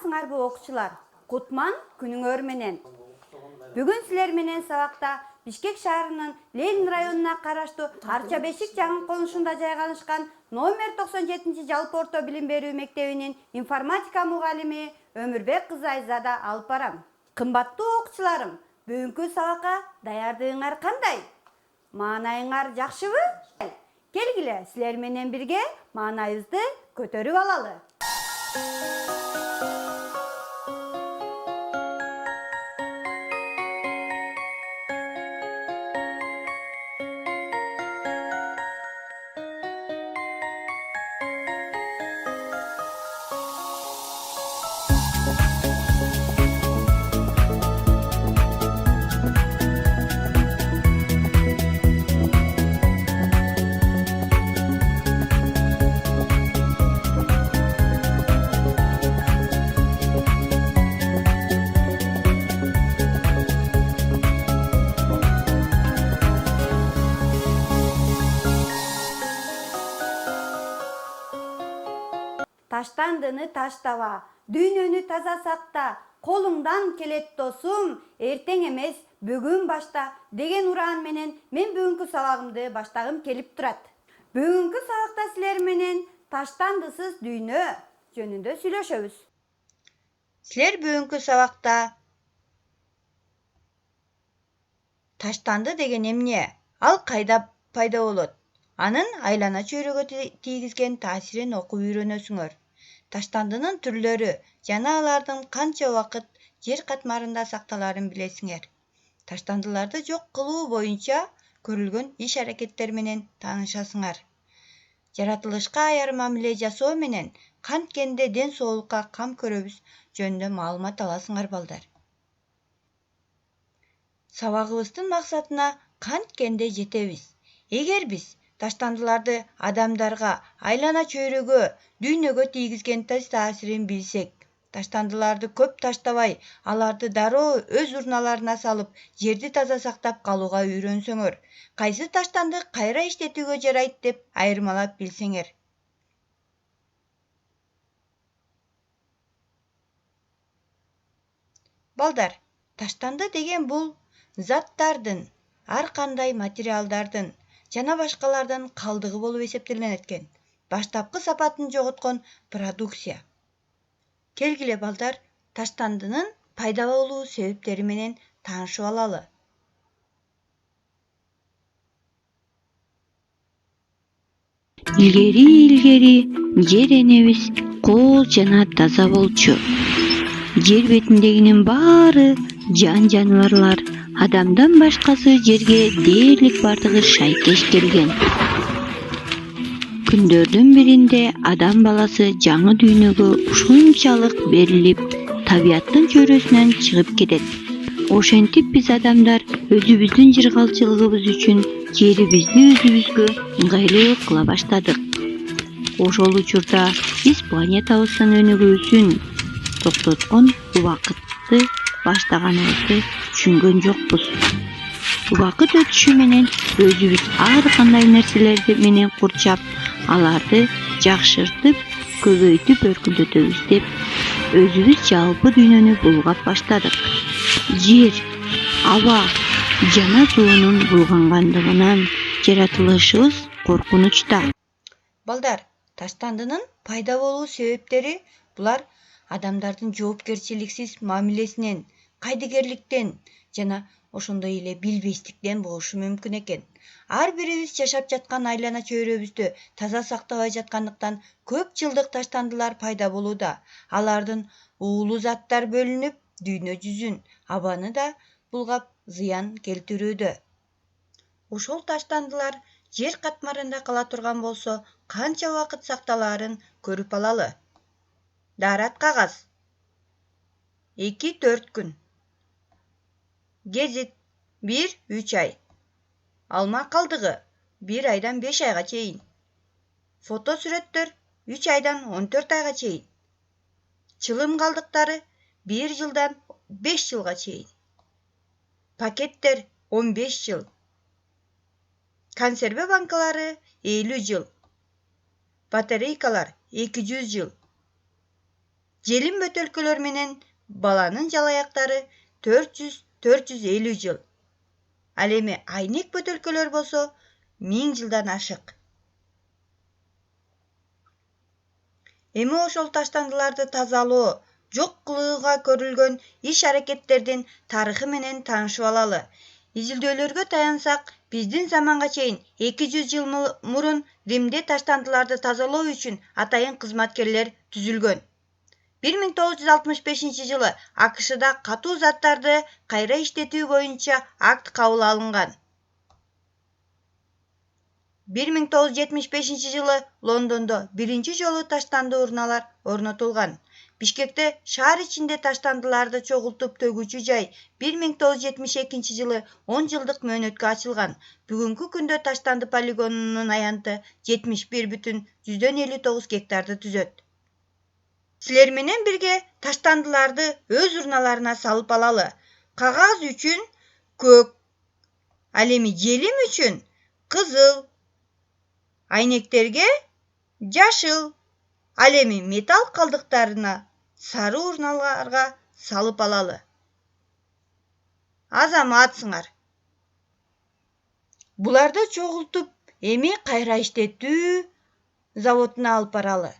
Саламатсыңарбы окуучулар? Кутман күнүңөр менен. Бүгүн силер менен сабакта Бишкек шаарынын Ленин районуна караштуу Арча Бешик жагын конушунда жайгашкан номер 97 жалпы орто билим берүү мектебинин информатика мугалими Өмүрбек кызы Айзада алып барам. Кымбаттуу окуучуларым, бүгүнкү сабакка даярдыгыңар кандай? Маанайыңар жакшыбы? Келгиле, силер менен бирге маанайыбызды көтөрүп алалы. Таштандыны таштаба, дүйнөнү таза сакта, колуңдан келет досум, эртең эмес, бүгүн башта деген уран менен мен бүгүнкү сабагымды баштагым келип турат. Бүгүнкү сабакта силер менен таштандысыз дүйнө жөнүндө сүйлөшөбүз. Силер бүгүнкү сабакта таштанды деген эмне? Ал кайда пайда болот? Анын айлана чөйрөгө тийгизген таасирин окуп үйрөнөсүңөр. Таштандынын түрлөрү жана алардын канча убакыт жер катмарында сакталарын билесиңер. Таштандыларды жок кылуу боюнча көрүлгөн иш-аракеттер менен таанышасыңар. Жаратылышка аяр мамиле жасоо менен канткенде ден соолукка кам көрөбүз жөнүндө маалымат аласыңар балдар. Сабагыбыздын максатына канткенде жетебиз. Эгер биз таштандыларды адамдарга, айлана чөйрөгө, дүйнөгө тийгизген таасирин билсек, таштандыларды көп таштабай, аларды дароо өз урналарына салып, жерди таза сактап калууга үйрөнсөңөр, кайсы таштанды кайра иштетүүгө жарайт деп айырмалап билсеңер. Балдар, таштанды деген бул заттардын, ар кандай материалдардын жана башкалардын калдыгы болуп эсептелинет экен. Баштапкы сапатын жоготкон продукция. Келгиле балдар, таштандынын пайда болуу себептери менен таанышып алалы. Илгери жер энебиз кол жана таза болчу. Жер бетиндегинин баары жан-жаныбарлар, адамдан башкасы жерге дээрлик бардыгы шайкеш келген. Күндөрдүн биринде адам баласы жаңы дүйнөгө ушунчалык берилип, табияттын чөйрөсүнөн чыгып кетет. Ошентип биз адамдар өзүбүздүн жыргалчылыгыбыз үчүн жерибизди өзүбүзгө ыңгайлуу кыла баштадык. Ошол учурда биз планетабыздын өнүгүүсүн токтоткон убакытты баштаганыбызды түшүнгөн жокпуз. Убакыт өтүшү менен өзүбүз ар кандай нерселерди менен курчап, аларды жакшыртып, көбөйтүп өркүндөтөбүз деп, өзүбүз жалпы дүйнөнү булгап баштадык. Жер, аба жана суунун булгангандыгынан жаратылышыбыз коркунучта. Балдар, таштандынын пайда болуу себептери булар адамдардын жоопкерчиликсиз мамилесинен, кайдыгерликтен жана ошондой эле билбестиктен болушу мүмкүн экен. Ар бирибиз жашап жаткан айлана чөйрөбүздү таза сактабай жаткандыктан көп жылдык таштандылар пайда болууда. Алардын уулуу заттар бөлүнүп, дүйнө жүзүн, абаны да булгап зыян келтирүүдө. Ошол таштандылар жер катмарында кала турган болсо, канча убакыт сакталаарын көрүп алалы. Даарат кагаз 2-4 күн. Гезит 1-3 ай. Алма калдыгы 1 айдан 5 айга чейин. Фото сүрөттөр 3 айдан 14 айга чейин. Чылым калдыктары 1 жылдан 5 жылга чейин. Пакеттер 15 жыл. Консерве банкалары 50 жыл. Батарейкалар 200 жыл. желим бөтөлкөлөр менен баланын жалаяктары 400-450 жыл. Ал эми айнек бөтөлкөлөр болсо 1000 жылдан ашык. Эми ошол таштандыларды тазалоо, жок кылууга көрүлгөн иш-аракеттердин тарыхы менен таанышып алалы. Изилдөөлөргө таянсак, биздин заманга чейин 200 жыл мурун Римде таштандыларды тазалоо үчүн атайын кызматкерлер түзүлгөн. 1965 жылы АКШда катуу заттарды кайра иштетүү боюнча акт кабыл алынган. 1975 жылы Лондондо биринчи жолу таштанды урналар орнотулган. Бишкекте шаар ичинде таштандыларды чогултуп төгүүчү жай 1972 жылы 10 жылдык мөөнөткө ачылган. Бүгүнкү күндө таштанды полигонунун аянты 71,59 гектарды түзөт. Силер менен бирге таштандыларды өз урналарына салып алалы. Кагаз үчүн көк, ал эми желим үчүн кызыл, айнектерге жашыл, ал эми металл калдыктарына сары урналарга салып алалы. Азаматсыңар. Буларды чогултуп, эми кайра иштетүү заводуна алып баралы.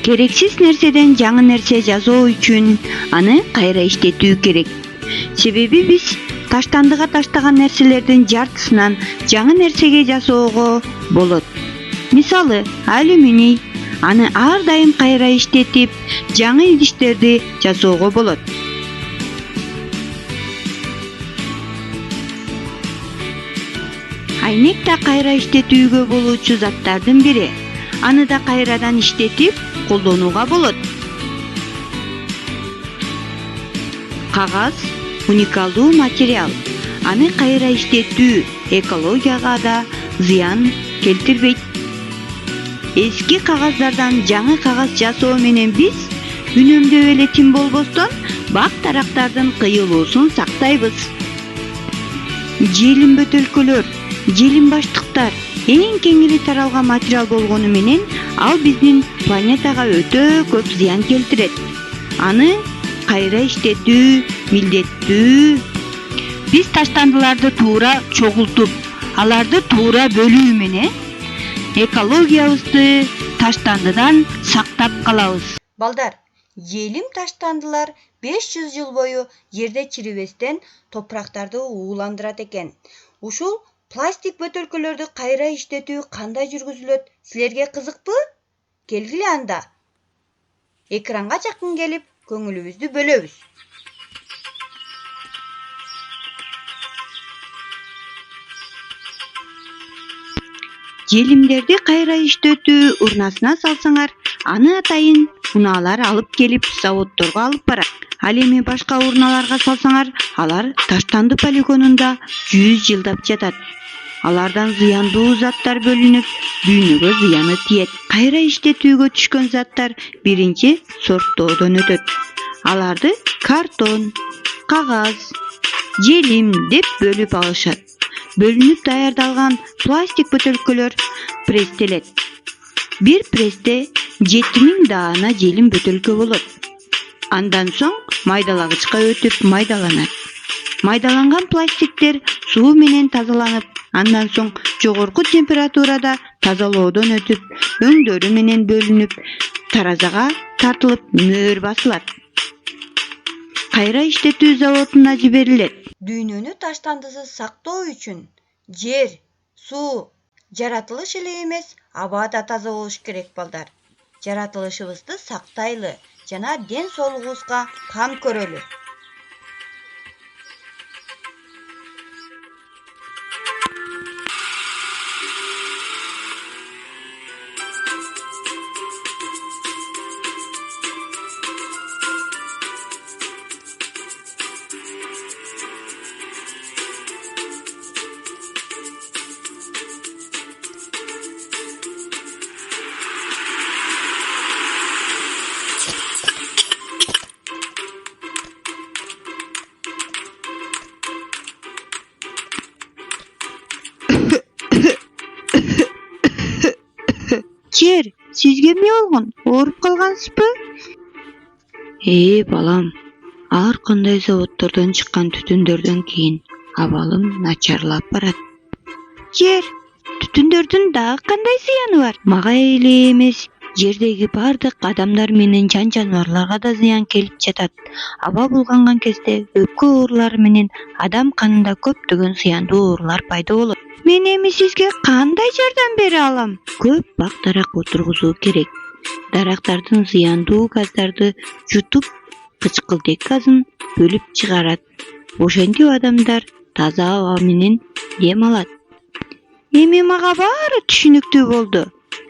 Керексиз нерседен жаңы нерсе жасоо үчүн аны кайра иштетүү керек. Себеби биз таштандыга таштаган нерселердин жартысынан жаңы нерсеге жасоого болот. Мисалы, алюминий, аны ар дайым кайра иштетип, жаңы идиштерди жасоого болот. Айнек да кайра иштетүүгө болуучу заттардын бири. Аны да кайрадан иштетип, колдонууга болот. Кагаз уникалдуу материал. Аны кайра иштетүү экологияга да зыян келтирбейт. Эски кагаздардан жаңы кагаз жасоо менен биз үнөмдөп эле тим болбостон бак тарактардын кыйылуусун сактайбыз. Желим бөтөлкөлөр, желим баштыктар эң кеңири таралган материал болгону менен ал биздин планетага өтө көп зыян келтирет. Аны кайра иштетүү милдеттүү. Биз таштандыларды туура чогултуп, аларды туура бөлүү менен экологиябызды таштандыдан сактап калабыз. Балдар, желим таштандылар 500 жыл бою жерде чирибестен топурактарды ууландырат экен. Ушул пластик бөтөлкөлөрдү кайра иштетүү кандай жүргүзүлөт? Силерге кызыкпы? Келгиле анда. Экранга жакын келип, көңүлүбүздү бөлөбүз. Желимдерди кайра иштетүү урнасына салсаңар, аны атайын унаалар алып келип заводдорго алып барат. Ал эми башка урналарга салсаңар, алар таштанды полигонунда 100 жылдап жатат. Алардан зыяндуу заттар бөлүнүп, дүйнөгө зыяны тиет. Кайра иштетүүгө түшкөн заттар биринчи сорттоодон өтөт. Аларды картон, кагаз, желим деп бөлүп алышат. Бөлүнүп даярдалган пластик бөтөлкөлөр пресстелет. Бир престе 7000 даана желим бөтөлкө болот. Андан соң майдалагычка өтүп майдаланат. Майдаланган пластиктер суу менен тазаланып, андан соң жогорку температурада тазалоодон өтүп, өңдөрү менен бөлүнүп, таразага тартылып мөөр басылат. Кайра иштетүү заводуна жиберилет. Дүйнөнү таштандысыз сактоо үчүн жер, суу, жаратылыш эле эмес, аба да таза болуш керек балдар. Жаратылышыбызды сактайлы жана ден соолугубузга кам көрөлү. Жер, сизге эмне болгон? Ооруп калгансызбы? Балам, ар кандай заводдордон чыккан түтүндөрдөн кийин абалым начарлап барат. Жер, түтүндөрдүн дагы кандай зыяны бар? Мага эле эмес, жердеги бардык адамдар менен жан жаныбарларга да зыян келип жатат. Аба булганган кезде өпкө оорулары менен адам канында көптөгөн зыяндуу оорулар пайда болот. Мен эми сизге кандай жардам бере алам? Көп бак дарак отургузуу керек. Дарактардын зыяндуу газдарды жутуп, кычкылтек газын бөлүп чыгарат. Ошентип адамдар таза аба менен дем алат. Эми мага баары түшүнүктүү болду.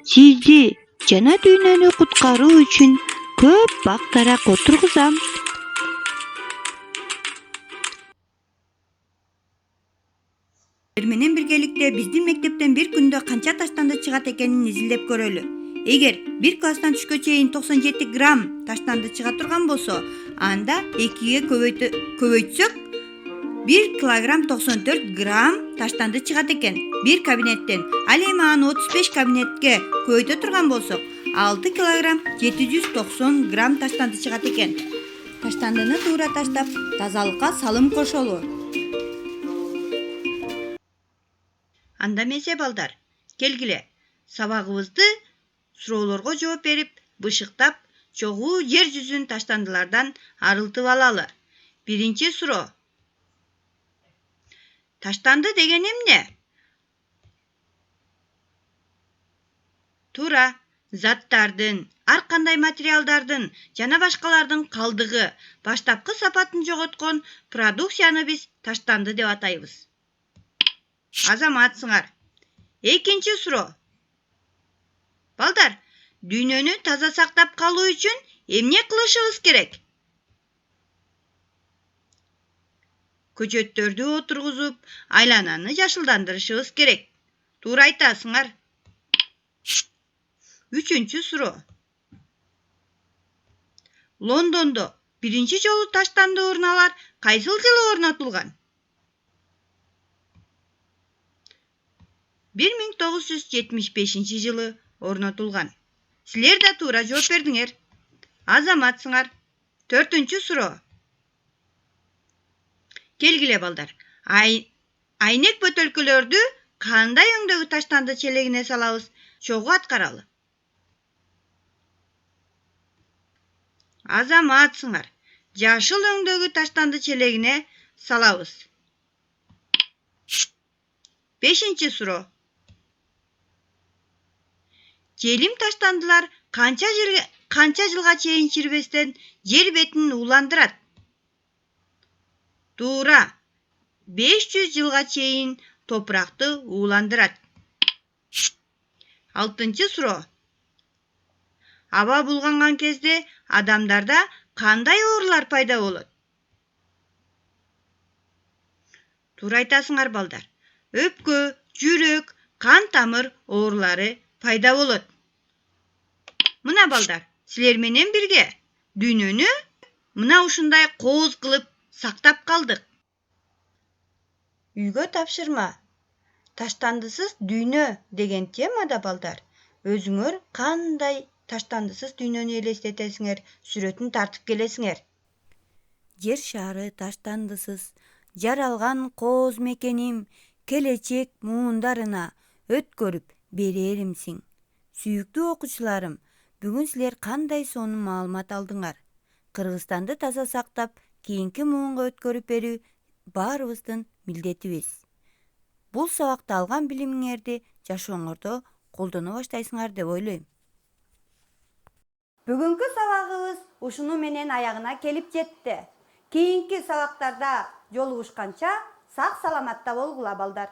Сизди жана дүйнөнү куткаруу үчүн көп бак дарак отургузам. Менен биргеликте биздин мектептен бир күндө канча таштанды чыгат экенин изилдеп көрөлү. Эгер бир класстан түшкө чейин 97 грамм таштанды чыга турган болсо, анда 2ге көбөйтсөк 1 килограмм 94 грамм таштанды чыгат экен бир кабинеттен. Ал эми аны 35 кабинетке көбөйтө турган болсок, 6 килограмм 790 грамм таштанды чыгат экен. Таштандыны туура таштап, тазалыкка салым кошолу. Анда эмесе балдар, келгиле, сабагыбызды суроолорго жооп берип, бышыктап, чогуу жер жүзүн таштандылардан арылтып алалы. Биринчи суроо. Таштанды деген эмне? Туура, заттардын, ар кандай материалдардын жана башкалардын калдыгы, баштапкы сапатын жоготкон продукцияны биз таштанды деп атайбыз. Азаматсыңар. Экинчи суроо. Балдар, дүйнөнү таза сактап калуу үчүн эмне кылышыбыз керек? Көчөттөрдү отургузуп, айлананы жашылдандырышыбыз керек. Туура айтасыңар. Үчүнчү суроо. Лондондо биринчи жолу таштанды урналар кайсыл жылы орнотулган? 1975 жылы орнотулган. Силер да туура жооп бердиңер. Азаматсыңар. Төртүнчү суроо. Келгиле балдар. Айнек бөтөлкөлөрдү кандай өңдөгү таштанды челегине салабыз? Чогуу аткаралы. Азаматсыңар. Жашыл өңдөгү таштанды челегине салабыз. Бешинчи суроо. Желим таштандылар канча жылга чейин чирбестен жер бетин ууландырат? Туура, 500 жылга чейин топуракты ууландырат. Алтынчы суроо. Аба булганган кезде адамдарда кандай оорулар пайда болот? Туура айтасыңар балдар. Өпкө, жүрөк, кан тамыр оорулары пайда болот. Мына балдар, силер менен бирге дүйнөнү мына ушундай кооз кылып сактап калдык. Үйгө тапшырма. Таштандысыз дүйнө деген темада балдар, өзүңөр кандай таштандысыз дүйнөнү элестетесиңер, сүрөтүн тартып келесиңер. Жер шары таштандысыз, жаралган кооз мекеним, келечек муундарына өткөрүп береримсиң. Сүйүктүү окуучуларым, бүгүн силер кандай сонун маалымат алдыңар? Кыргызстанды таза сактап, кийинки муунга өткөрүп берүү баарыбыздын милдетибиз. Бул сабакта алган билимиңерди жашооңордо колдоно баштайсыңар деп ойлойм. Бүгүнкү сабагыбыз ушуну менен аягына келип жетти. Кийинки сабактарда жолугушканча сак саламатта болгула балдар.